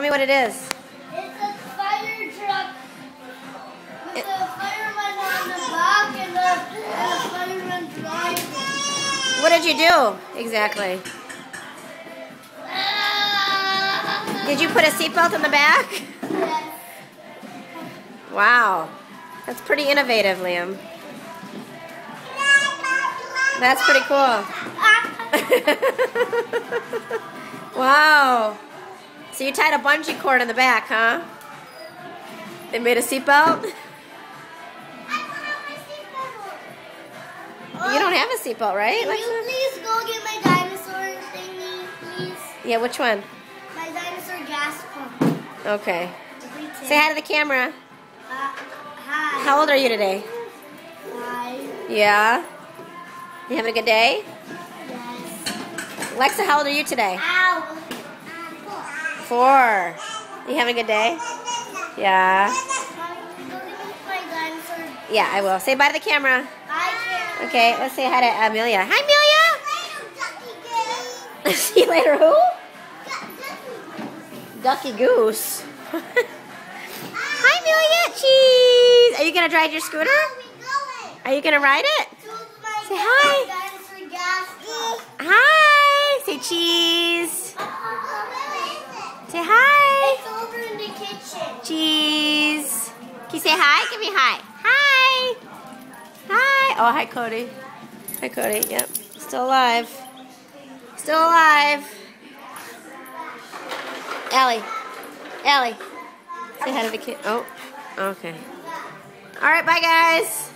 Tell me what it is. It's a fire truck with a fireman on the back and the fireman driving. What did you do exactly? Did you put a seatbelt in the back? Yes. Wow. That's pretty innovative, Liam. That's pretty cool. Wow. So you tied a bungee cord in the back, huh? They made a seatbelt? You don't have a seatbelt, right? Can you please go get my dinosaur thingy, please? Yeah, which one? My dinosaur gas pump. Okay. Say hi to the camera. Hi. How old are you today? 5. Yeah? You having a good day? Yes. Alexa, how old are you today? Ow. 4. You having a good day? Yeah. Mommy, go get me my dinosaur. Yeah, I will. Say bye to the camera. I can't. Okay, let's say hi to Amelia. Hi, Amelia! See you later, who? Ducky Goose. Hi, Amelia! Cheese! Are you going to drive your scooter? Are you going to ride it? Say hi. Hi! Say cheese. Say hi. It's over in the kitchen. Cheese. Can you say hi? Give me hi. Hi. Hi. Oh, hi, Cody. Hi, Cody. Yep. Still alive. Still alive. Allie. Allie. Say hi to the kid. Oh, okay. All right, bye, guys.